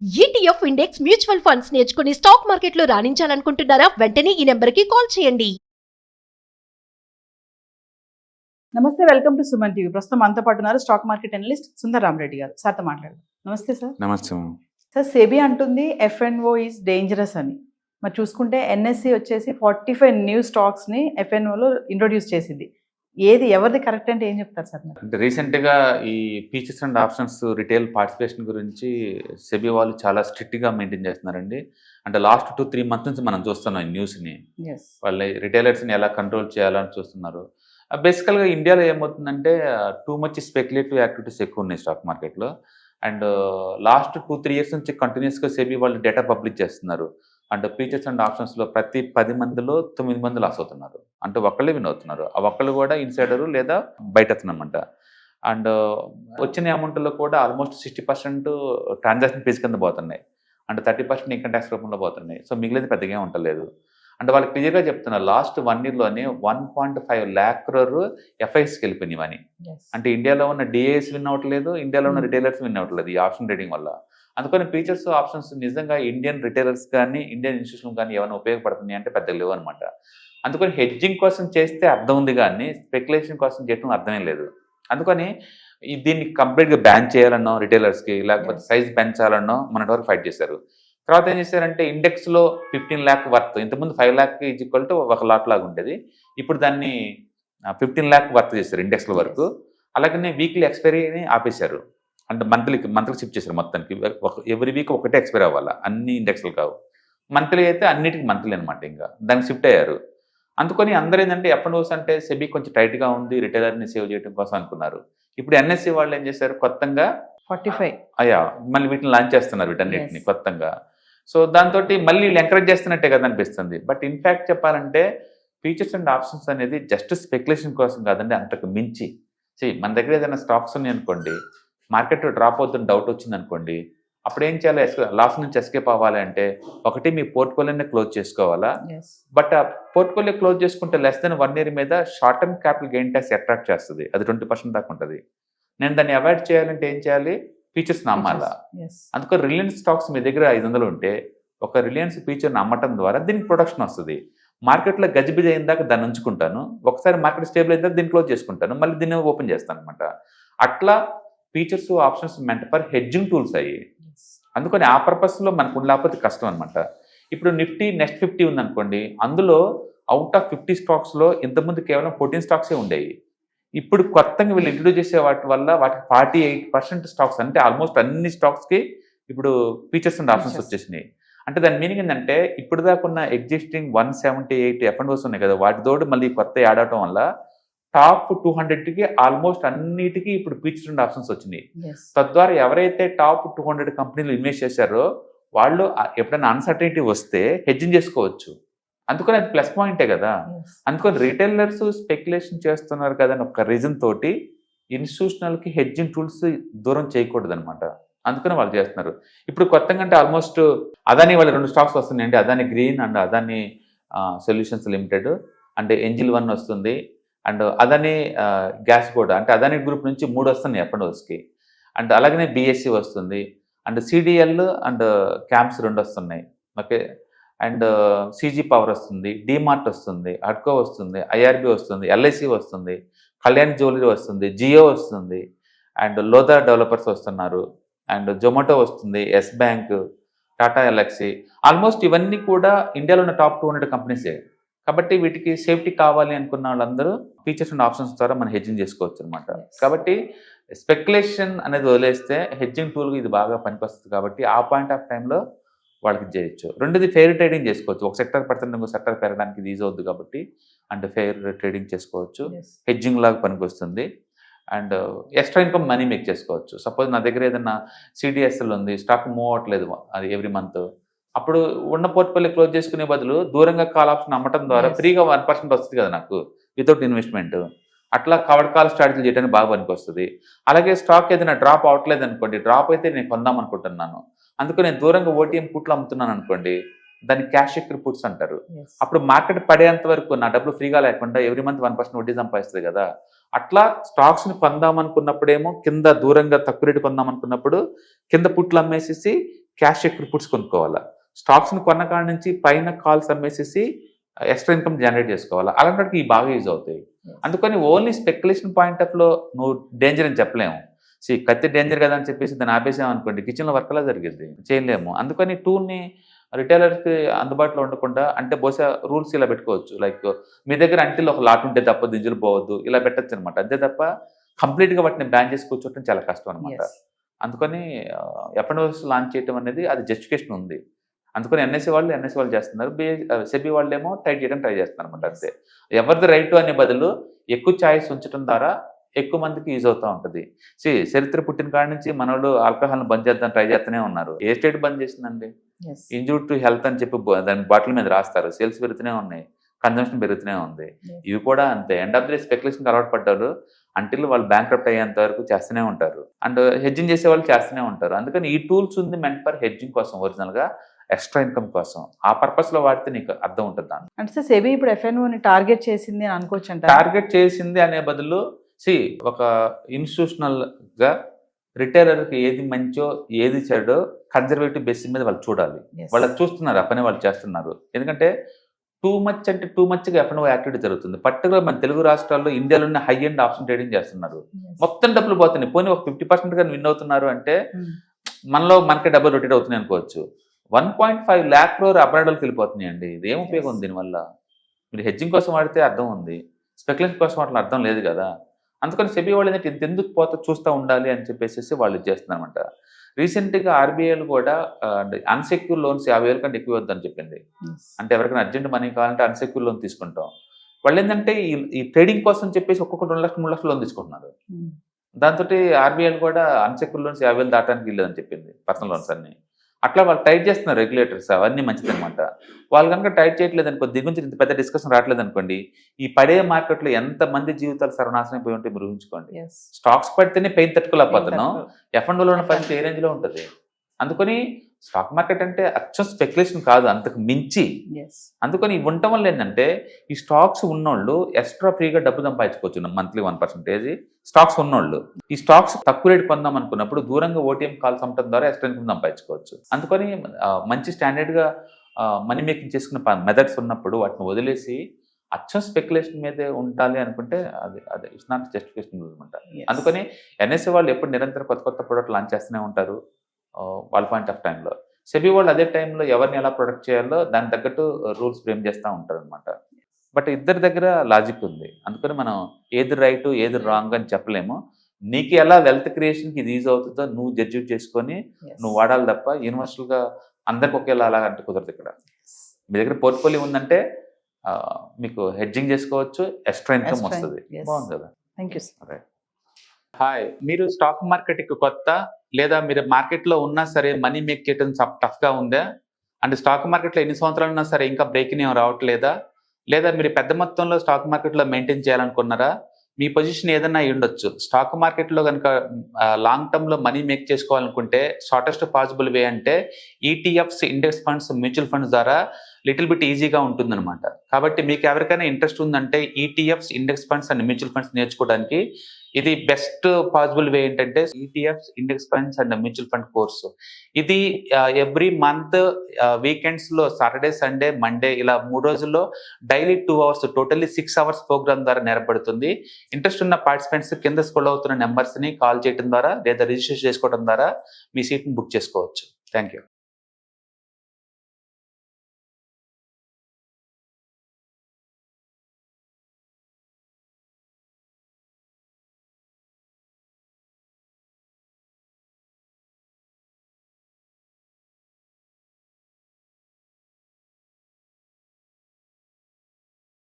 ETF index mutual funds నేర్చుకుని stock మార్కెట్లో రాణించాలనుకుంటున్నారా? వెంటనే ఈ నెంబర్కి కాల్ చేయండి. నమస్తే, వెల్కమ్ టు సుమన్ టీవీ. ప్రస్తుతం మనతో పాటు ఉన్నారు stock market analyst Sundar Rama Reddy గారు. సార్తో మాట్లాడదాం. నమస్తే సార్. నమస్తే. సార్, సెబీ అంటుంది ఎఫ్ఎన్ఓ ఈజ్ డేంజరస్ అని. మరి చూసుకుంటే ఎన్ఎస్సి వచ్చేసి 45 న్యూ స్టాక్స్ని ఎఫ్ఎన్ఓలో ఇంట్రొడ్యూస్ చేసింది. ఎవరిది కరెక్ట్ అంటే ఏం చెప్తారు సార్? అంటే రీసెంట్గా ఈ features and options retail participation గురించి సెబీ వాళ్ళు చాలా స్ట్రిక్ట్గా మెయింటైన్ చేస్తున్నారండి. అంటే లాస్ట్ 2-3 మంత్స్ నుంచి మనం చూస్తున్నాం ఈ న్యూస్ని. వాళ్ళ రిటైలర్స్ని ఎలా కంట్రోల్ చేయాలని చూస్తున్నారు. బేసికల్గా ఇండియాలో ఏమవుతుందంటే టూ మచ్ స్పెక్యులేటివ్ యాక్టివిటీస్ ఎక్కువ ఉన్నాయి స్టాక్ మార్కెట్లో. అండ్ లాస్ట్ 2-3 ఇయర్స్ నుంచి కంటిన్యూస్గా సెబీ వాళ్ళు డేటా పబ్లిష్ చేస్తున్నారు. అంటే ఫీచర్స్ అండ్ ఆప్షన్స్లో ప్రతి 10 మందిలో 9 మంది లాస్ అవుతున్నారు. అంటే ఒక్కళ్ళే విన్ అవుతున్నారు. ఆ ఒక్కళ్ళు కూడా ఇన్సైడరు లేదా బయట అతనమాట. అండ్ వచ్చిన అమౌంట్లో కూడా ఆల్మోస్ట్ 60% ట్రాన్సాక్షన్ ఫీజు కింద పోతున్నాయి. అంటే 30% ఇన్కమ్ ట్యాక్స్ రూపంలో పోతున్నాయి. సో మిగిలింది పెద్దగా ఉండలేదు. అంటే వాళ్ళు క్లియర్గా చెప్తున్నారు లాస్ట్ 1 ఇయర్లోనే 1.5 lakh crore ఎఫ్ఐఎస్కి వెళ్ళిపోయినాయి. అంటే ఇండియాలో ఉన్న డిఏఎస్ విన్ అవ్వట్లేదు, ఇండియాలో ఉన్న రిటైలర్స్ విన్ అవ్వట్లేదు ఈ ఆప్షన్ ట్రేడింగ్ వల్ల. అందుకని ఫీచర్స్ ఆప్షన్స్ నిజంగా ఇండియన్ రిటైలర్స్ కానీ ఇండియన్ ఇన్స్టిట్యూషన్ కానీ ఏమైనా ఉపయోగపడుతున్నాయి అంటే పెద్దగా లేవు అనమాట. అందుకని హెడ్జింగ్ కోసం చేస్తే అర్థం ఉంది కానీ స్పెక్యులేషన్ కోసం చేయడం అర్థమే లేదు. అందుకని దీన్ని కంప్లీట్గా బ్యాన్ చేయాలన్నో రిటైలర్స్కి, లేకపోతే సైజ్ పెంచాలన్నో మొన్నటి వరకు ఫైట్ చేశారు. తర్వాత ఏం చేశారంటే ఇండెక్స్లో 15 lakh వర్త్, ఇంతకుముందు 5 lakh is equal to 1 lot లాగా ఉండేది. ఇప్పుడు దాన్ని 15 lakh వర్త్ చేశారు ఇండెక్స్ల వరకు. అలాగనే వీక్లీ ఎక్స్పైరీని ఆపేశారు. అంటే మంత్లీకి షిఫ్ట్ చేశారు మొత్తానికి. ఎవ్రీ వీక్ ఒకటే ఎక్స్పైర్ అవ్వాలి, అన్ని ఇండెక్స్లు కావు. మంత్లీ అయితే అన్నిటికీ మంత్లీ అనమాట. ఇంకా దానికి షిఫ్ట్ అయ్యారు. అందుకని అందరూ ఏంటంటే ఎఫ్ఎన్ఓస్ అంటే సెబీ కొంచెం టైట్గా ఉంది, రిటైలర్ని సేవ్ చేయడం కోసం అనుకున్నారు. ఇప్పుడు ఎన్ఎస్సి వాళ్ళు ఏం చేశారు, కొత్తగా 45 మళ్ళీ వీటిని లాంచ్ చేస్తున్నారు వీటన్నిటిని కొత్తగా. సో దాంతో మళ్ళీ వీళ్ళు ఎంకరేజ్ చేస్తున్నట్టే కదా అనిపిస్తుంది. బట్ ఇన్ఫ్యాక్ట్ చెప్పాలంటే ఫీచర్స్ అండ్ ఆప్షన్స్ అనేది జస్ట్ స్పెక్యులేషన్ కోసం కాదండి, అంతకు మించి. మన దగ్గర ఏదైనా స్టాక్స్ ఉన్నాయి అనుకోండి, మార్కెట్ డ్రాప్ అవుతున్న డౌట్ వచ్చింది అనుకోండి, అప్పుడు ఏం చేయాలి, లాస్ నుంచి ఎస్కేప్ అవ్వాలి అంటే ఒకటి మీ పోర్ట్ఫోలియోని క్లోజ్ చేసుకోవాలా. బట్ ఆ పోర్ట్ఫోలియో క్లోజ్ చేసుకుంటే లెస్ దెన్ 1 year మీద short term capital gain tax attract చేస్తుంది. అది 20% దాకా ఉంటుంది. నేను దాన్ని అవాయిడ్ చేయాలంటే ఏం చేయాలి, ఫీచర్స్ నమ్మాలా. అందుకని రిలయన్స్ స్టాక్స్ మీ దగ్గర 500 ఉంటే ఒక రిలయన్స్ ఫీచర్ని అమ్మటం ద్వారా దీనికి ప్రొడక్షన్ వస్తుంది. మార్కెట్లో గజిబిజి అయిన దాకా దాన్ని ఉంచుకుంటాను, ఒకసారి మార్కెట్ స్టేబుల్ అయిన దాకా దీన్ని క్లోజ్ చేసుకుంటాను, మళ్ళీ దీన్ని ఓపెన్ చేస్తాను అనమాట. అట్లా features options meant for hedging tools అయ్యి. అందుకని ఆ పర్పస్లో మనకు లేకపోతే కష్టం అనమాట. ఇప్పుడు నిఫ్టీ నెక్స్ట్ 50 ఉందనుకోండి, అందులో అవుట్ ఆఫ్ 50 స్టాక్స్లో ఇంతకుముందు కేవలం 14 స్టాక్సే ఉండేవి. ఇప్పుడు కొత్తగా వీళ్ళు ఇంట్రొడ్యూస్ చేసే వాటి వల్ల వాటికి 48% స్టాక్స్, అంటే ఆల్మోస్ట్ అన్ని స్టాక్స్కి ఇప్పుడు ఫీచర్స్ అండ్ ఆప్షన్స్ వచ్చేసినాయి. అంటే దాని మీనింగ్ ఏంటంటే ఇప్పుడు దాకా ఉన్న ఎగ్జిస్టింగ్ 178 ఎఫ్ఎన్ఓస్ ఉన్నాయి కదా, వాటితోటి మళ్ళీ కొత్త యాడ్ అవడం వల్ల టాప్ 200కి ఆల్మోస్ట్ అన్నిటికీ ఇప్పుడు ఫీచర్స్ అండ్ ఆప్షన్స్ వచ్చినాయి. తద్వారా ఎవరైతే టాప్ 200 కంపెనీలు ఇన్వెస్ట్ చేశారో వాళ్ళు ఎప్పుడైనా అన్సర్టనిటీ వస్తే హెడ్జింగ్ చేసుకోవచ్చు. అందుకని అది ప్లస్ పాయింటే కదా. అందుకని రిటైలర్స్ స్పెక్యులేషన్ చేస్తున్నారు కదా అని ఒక రీజన్ తోటి ఇన్స్టిట్యూషనల్కి హెడ్జింగ్ టూల్స్ దూరం చేయకూడదు అనమాట. అందుకని వాళ్ళు చేస్తున్నారు. ఇప్పుడు కొత్తగా అంటే ఆల్మోస్ట్ అదాని వాళ్ళ 2 స్టాక్స్ వస్తున్నాయండి, Adani green and Adani solutions limited. అంటే ఎంజిల్ 1 వస్తుంది, అండ్ అదాని గ్యాస్ కూడా, అంటే అదాని గ్రూప్ నుంచి 3 వస్తున్నాయి ఎఫ్ఎన్ఓస్కి. అండ్ అలాగనే బిఎస్సి వస్తుంది, అండ్ సిడిఎల్ అండ్ క్యాంప్స్ 2 వస్తున్నాయి. ఓకే. అండ్ సిజీ పవర్ వస్తుంది, డిమార్ట్ వస్తుంది, అడ్కో వస్తుంది, ఐఆర్బి వస్తుంది, ఎల్ఐసి వస్తుంది, కళ్యాణ్ జ్యువెలరీ వస్తుంది, జియో వస్తుంది, అండ్ లోదా డెవలపర్స్ వస్తున్నారు, అండ్ జొమాటో వస్తుంది, Yes Bank, Tata Elxsi. Almost ఇవన్నీ కూడా ఇండియాలో ఉన్న టాప్ 200 కంపెనీసే. కాబట్టి వీటికి సేఫ్టీ కావాలి అనుకున్న వాళ్ళందరూ ఫీచర్స్ అండ్ ఆప్షన్స్ ద్వారా మనం హెడ్జింగ్ చేసుకోవచ్చు అనమాట. కాబట్టి స్పెక్యులేషన్ అనేది వదిలేస్తే హెడ్జింగ్ టూల్గా ఇది బాగా పనికొస్తుంది. కాబట్టి ఆ పాయింట్ ఆఫ్ టైంలో వాళ్ళకి చేయొచ్చు. రెండోది ఫెయిర్ ట్రేడింగ్ చేసుకోవచ్చు. ఒక సెక్టర్ పడుతుంది, ఇంకో సెక్టర్ పెరగడానికి ఇది ఈజీ అవుతుంది కాబట్టి అంటే ఫెయిర్ ట్రేడింగ్ చేసుకోవచ్చు. హెడ్జింగ్ లాగా పనికి వస్తుంది. And extra income money make చేసుకోవచ్చు. సపోజ్ నా దగ్గర ఏదైనా సిడిఎస్ఎల్ ఉంది, స్టాక్ మూవ్ అవ్వట్లేదు అది ఎవ్రీ మంత్, అప్పుడు ఉన్న పోర్ట్ఫోలియో క్లోజ్ చేసుకునే బదులు దూరంగా కాల్ ఆప్షన్ అమ్మటం ద్వారా ఫ్రీగా 1% వస్తుంది కదా నాకు వితౌట్ ఇన్వెస్ట్మెంట్. అట్లా కవర్డ్ కాల్ స్ట్రాటజీ చేయడానికి బాగా పనికి వస్తుంది. అలాగే స్టాక్ ఏదైనా డ్రాప్ అవ్వట్లేదు అనుకోండి, డ్రాప్ అయితే నేను కొందాం అనుకుంటున్నాను, అందుకని నేను దూరంగా ఓటీఎం పుట్లు అమ్ముతున్నాను అనుకోండి, దాన్ని క్యాష్ ఎక్విటీ పుట్స్ అంటారు. అప్పుడు మార్కెట్ పడేంత వరకు నా డబ్బులు ఫ్రీగా లేకుండా ఎవ్రీ మంత్ 1% వడ్డీ సంపాదిస్తుంది కదా. అట్లా స్టాక్స్ని కొందామనుకున్నప్పుడేమో కింద దూరంగా తక్కువ రేటు కొందామనుకున్నప్పుడు కింద పుట్లు అమ్మేసేసి క్యాష్ చెక్ రిపోర్ట్స్ కొనుక్కోవాలా, స్టాక్స్ని కొన్న కాడ నుంచి పైన కాల్స్ అమ్మేసేసి ఎక్స్ట్రా ఇన్కమ్ జనరేట్ చేసుకోవాలా, అలాంటి ఈ బాగా యూజ్ అవుతాయి. అందుకని ఓన్లీ స్పెక్యులేషన్ పాయింట్ ఆఫ్లో నువ్వు డేంజర్ అని చెప్పలేము. కత్తి డేంజర్ కదా అని చెప్పేసి దాన్ని ఆపేసామనుకోండి కిచెన్లో వర్క్ అలా జరిగింది, చేయలేము. అందుకని టూల్ని రిటైలర్కి అందుబాటులో ఉండకుండా, అంటే బహుశా రూల్స్ ఇలా పెట్టుకోవచ్చు, లైక్ మీ దగ్గర అంటిల్ ఒక లాట్ ఉంటే తప్ప దింజులు పోవద్దు, ఇలా పెట్టచ్చు అనమాట. అంతే తప్ప కంప్లీట్గా వాటిని బ్యాన్ చేసి కూర్చోవడం చాలా కష్టం అనమాట. అందుకని ఎఫ్ఎన్ఓస్ లాంచ్ చేయడం అనేది అది జస్టిఫికేషన్ ఉంది. అందుకని ఎన్ఎస్సీ వాళ్ళు చేస్తున్నారు, సెబీ వాళ్ళు ఏమో టైట్ చేయడం ట్రై చేస్తున్నారు అనమాట. అంతే, ఎవరిది రైట్ అనే బదులు ఎక్కువ ఛాయిస్ ఉంచడం ద్వారా ఎక్కువ మందికి యూజ్ అవుతూ ఉంటుంది. చరిత్ర పుట్టిన కాడి నుంచి మనోళ్ళు ఆల్కహాల్ని బంద్ చేద్దాం ట్రై చేస్తూనే ఉన్నారు. ఏ స్టేట్ బంద్ చేసిందండి? ఇంజూర్డ్ టు హెల్త్ అని చెప్పి దాని బాటిల్ మీద రాస్తారు. సేల్స్ పెరుగుతూనే ఉన్నాయి, కన్జంప్షన్ పెరుగుతూనే ఉంది. ఇవి కూడా అంతే. ఎండ్ ఆఫ్ ది స్పెక్యులేషన్కి అలవాటు పడ్డారు అంటిల్ వాళ్ళు బ్యాంక్రప్ట్ అయ్యేంత వరకు చేస్తూనే ఉంటారు. అండ్ హెడ్జింగ్ చేసే వాళ్ళు చేస్తూనే ఉంటారు. అందుకని ఈ టూల్స్ ఉంది మెంట్ ఫర్ హెడ్జింగ్ కోసం, ఒరిజినల్గా ఎక్స్ట్రా ఇన్కమ్ కోసం. ఆ పర్పస్లో వాడితే నీకు అర్థం ఉంటుంది. దాన్ని అంటే సెబీ ఇప్పుడు ఎఫ్ఎన్ఓని టార్గెట్ చేసింది అని అనుకోవచ్చు అంట. టార్గెట్ చేసింది అనే బదులు ఒక ఇన్స్టిట్యూషనల్గా రిటైలర్కి ఏది మంచో ఏది చెడో కన్జర్వేటివ్ బేసిస్ మీద వాళ్ళు చూడాలి. వాళ్ళు చూస్తున్నారు, ఆ పని వాళ్ళు చేస్తున్నారు. ఎందుకంటే టూ మచ్గా ఎఫ్ఎన్ఓ యాక్టివిటీ జరుగుతుంది. పర్టికులర్ మన తెలుగు రాష్ట్రాల్లో ఇండియాలోనే హై ఎండ్ ఆప్షన్ ట్రేడింగ్ చేస్తున్నారు. మొత్తం డబ్బులు పోతున్నాయి. పోనీ ఒక 50% కానీ విన్ అవుతున్నారు అంటే మనకే డబ్బులు రొటేట్ అవుతున్నాయి అనుకోవచ్చు. 1.5 lakh crore అబ్రాడ్కి వెళ్ళిపోతున్నాయి అండి. ఇది ఏం ఉపయోగం ఉంది దీనివల్ల? మీరు హెడ్జింగ్ కోసం వాడితే అర్థం ఉంది, స్పెక్యులేషన్ కోసం వాటిని అర్థం లేదు కదా. అందుకని సెబీ వాళ్ళు ఏంటంటే ఇంత ఎందుకు పోతే చూస్తూ ఉండాలి అని చెప్పేసి వాళ్ళు చేస్తున్నారన్నమాట. రీసెంట్గా ఆర్బీఐలు కూడా అన్సెక్యూర్ లోన్స్ 50,000 కంటే ఎక్కువ వద్దని చెప్పింది. అంటే ఎవరికైనా అర్జెంట్ మనీ కావాలంటే అన్సెక్యూర్ లోన్ తీసుకుంటాం. వాళ్ళు ఏంటంటే ఈ ట్రేడింగ్ కోసం చెప్పేసి ఒక్కొక్క 2 లక్షలు 3 లక్షలు లోన్ తీసుకుంటున్నారు. దాంతో ఆర్బీఐలు కూడా అన్సెక్యూర్ లోన్స్ 50,000 దాటానికి వెళ్ళదని చెప్పింది, పర్సనల్ లోన్స్ అన్ని. అట్లా వాళ్ళు టైట్ చేస్తున్నారు రెగ్యులేటర్స్, అవన్నీ మంచిదనమాట. వాళ్ళు కనుక టైట్ చేయట్లేదు అనుకో, దీని గురించి ఇంత పెద్ద డిస్కషన్ రావట్లేదు అనుకోండి, ఈ పడే మార్కెట్లో ఎంతమంది జీవితాలు సర్వనాశనం పోయి ఉంటే మీరు ఊహించుకోండి. స్టాక్స్ పడితేనే పెయిన్ తట్టుకోలేకపోతున్నాం, ఎఫ్ఎండ్లో ఉన్న పరిస్థితి ఏ రేంజ్లో ఉంటుంది. అందుకని స్టాక్ మార్కెట్ అంటే అచ్చం స్పెక్యులేషన్ కాదు, అంతకు మించి. అందుకని ఉండటం వల్ల ఏంటంటే ఈ స్టాక్స్ ఉన్నోళ్ళు ఎక్స్ట్రా ఫ్రీగా డబ్బు సంపాదించుకోవచ్చు. మంత్లీ 1% స్టాక్స్ ఉన్నోళ్ళు ఈ స్టాక్స్ తక్కువ రేటు కొందాం అనుకున్నప్పుడు దూరంగా ఓటీఎం కాల్స్ అమ్మటం ద్వారా ఎక్స్ట్రా ఇన్కమ్ సంపాదించుకోవచ్చు. అందుకని మంచి స్టాండర్డ్గా మనీ మేకింగ్ చేసుకున్న మెథడ్స్ ఉన్నప్పుడు వాటిని వదిలేసి అచ్చం స్పెక్యులేషన్ మీదే ఉండాలి అనుకుంటే అది ఇట్స్ నాట్ జస్టిఫికేషన్ అనమాట. అందుకని ఎన్ఎస్ఏ వాళ్ళు ఎప్పుడు నిరంతరం కొత్త ప్రోడక్ట్ లాంచ్ చేస్తూనే ఉంటారు వాళ్ళ పాయింట్ ఆఫ్ టైంలో. సెబీ వాళ్ళు అదే టైంలో ఎవరిని ఎలా ప్రొడక్ట్ చేయాలో దాని తగ్గట్టు రూల్స్ ఫ్రేమ్ చేస్తూ ఉంటారు అనమాట. బట్ ఇద్దరి దగ్గర లాజిక్ ఉంది. అందుకని మనం ఏది రైట్ ఏది రాంగ్ అని చెప్పలేము. నీకు ఎలా వెల్త్ క్రియేషన్కి ఇది యూజ్ అవుతుందో నువ్వు జడ్జ్యూట్ చేసుకొని నువ్వు వాడాలి తప్ప యూనివర్సల్గా అందరికి ఒకేలా అలా అంటే కుదరదు. ఇక్కడ మీ దగ్గర పోర్ట్ఫోలియో ఉందంటే మీకు హెడ్జింగ్ చేసుకోవచ్చు, ఎక్స్ట్రా ఇన్కమ్ వస్తుంది. బాగుంది కదా. Thank you sir. హాయ్, మీరు స్టాక్ మార్కెట్కి కొత్త లేదా మీరు మార్కెట్లో ఉన్నా సరే మనీ మేక్ చేయడం టఫ్గా ఉందా? అంటే స్టాక్ మార్కెట్లో ఎన్ని సంవత్సరాలు ఉన్నా సరే ఇంకా బ్రేకింగ్ ఏం రావట్లేదా? లేదా మీరు పెద్ద మొత్తంలో స్టాక్ మార్కెట్లో మెయింటైన్ చేయాలనుకున్నారా? మీ పొజిషన్ ఏదైనా అయి ఉండొచ్చు. స్టాక్ మార్కెట్లో కనుక లాంగ్ టర్మ్లో మనీ మేక్ చేసుకోవాలనుకుంటే షార్టెస్ట్ పాసిబుల్ వే అంటే ETFs, index funds, mutual funds ద్వారా లిటిల్ బిట్ ఈజీగా ఉంటుందన్నమాట. కాబట్టి మీకు ఎవరికైనా ఇంట్రెస్ట్ ఉందంటే ETFs, index funds and mutual funds నేర్చుకోవడానికి ఇది బెస్ట్ పాసిబుల్ వే ఏంటంటే ETFs, index funds and mutual fund course. ఇది ఎవ్రీ మంత్ వీకెండ్స్లో సాటర్డే, సండే, మండే ఇలా 3 రోజుల్లో daily 2 hours totally 6 hours programme ద్వారా నేర్పడుతుంది. ఇంట్రెస్ట్ ఉన్న పార్టిసిపెంట్స్ కింద స్క్రోల్ అవుతున్న నెంబర్స్ని కాల్ చేయడం ద్వారా లేదా రిజిస్టర్ చేసుకోవడం ద్వారా మీ సీట్ని బుక్ చేసుకోవచ్చు. Thank you.